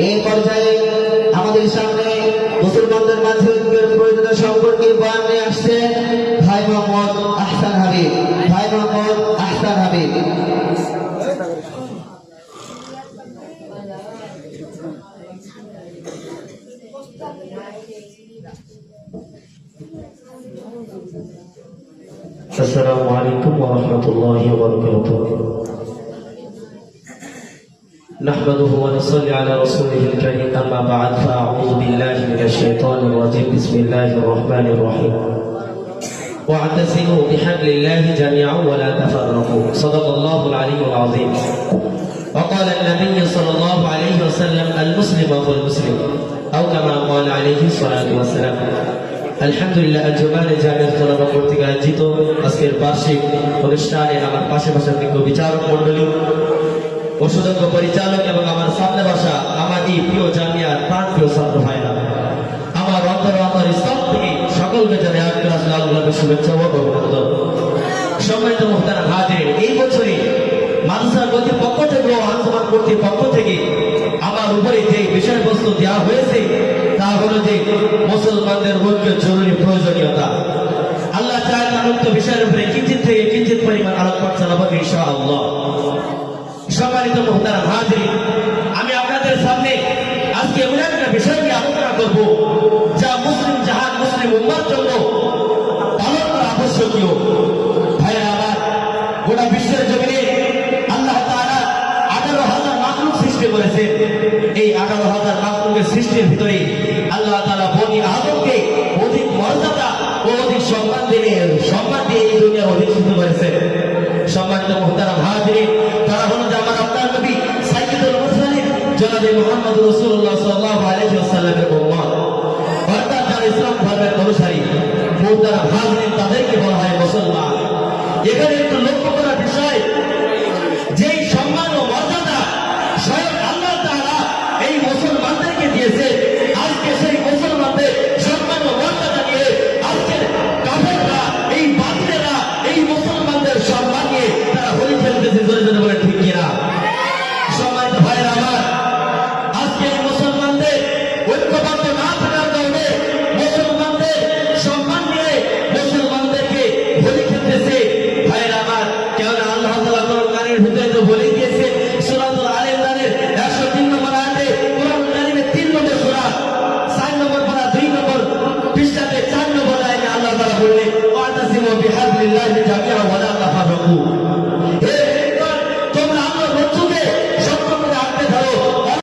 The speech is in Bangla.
এই পর্যায়ে আমাদের সামনে মুসলমানদের মাঝে ঐক্যের প্রয়োজনীয়তা সম্পর্কে বয়ান নিয়ে আসছেন ভাই মোহাম্মদ আহসান হাবিব। ভাই মোহাম্মদ আহসান হাবিব। السلام عليكم ورحمة الله وبركاته. نحمده ونصلي على رسوله الكريم، أما بعد، فأعوذ بالله من الشيطان الرجيم. بسم الله الرحمن الرحيم. واعتصموا بحبل الله جميعا ولا تفرقوا. صدق الله العلي العظيم. وقال النبي صلى الله عليه وسلم: المسلم أخو المسلم، أو كما قال عليه الصلاة والسلام. আলহামদুলিল্লাহ, জুমানে জামিয়াত তোলাবা কর্তৃক আয়োজিত আজকের বার্ষিক অনুষ্ঠানে আমার পাশাপাশি বিচারক মন্ডলী ও সুদক্ষ পরিচালক এবং আমার সামনে বসা আমারই প্রিয় জামিয়ার প্রাণ প্রিয় ছাত্র ভাইরা, আমার অন্তর স্তর থেকে সকলকে জানাই আল্লাহর শুভেচ্ছা ও অভিনন্দন। সম্মানিত মুহতারাম হাজির, এই বছরে মাদ্রাসা কর্তৃপক্ষ থেকে ও আঞ্জুমান কর্তৃপক্ষ থেকে আমার উপরে যে বিষয়বস্তু দেওয়া হয়েছে তা হলো যে মুসলমানদের ঐক্যের জরুরি প্রয়োজনীয়তা। আল্লাহ চায় তার উক্ত বিষয়ের উপরে কিঞ্চিত থেকে কিঞ্চিত পরিমাণ আলোকপাত চালাবো ইনশাআল্লাহ। সম্মানিত মুহতারাম হাজির, আমি আপনাদের সামনে আজকে এমন একটা বিষয় নিয়ে আলোচনা করব যা মুসলিম জাহান মুসলিম উম্মার জন্য পালন করা আবশ্যকীয়। ভাইরা আমার, গোটা বিশ্বের জমিনে আল্লাহ তাআলা 18,000 মাখলুক সৃষ্টি করেছে। এই 18,000 মাখলুকের সৃষ্টির ভিতরে আল্লাহ তাআলা বনি আদমকে অধিক মর্যাদা ও অধিক সম্মান দিয়ে এই দুনিয়ার অধিষ্ঠিত করেছেন। সম্মানিত মুহতারাম হাজিরিন, তারা হলো যে আমার আপনার নবী সাইয়্যিদুল মুরসালিন জনাবে মুহাম্মদ রাসূলুল্লাহ সাল্লাল্লাহু আলাইহি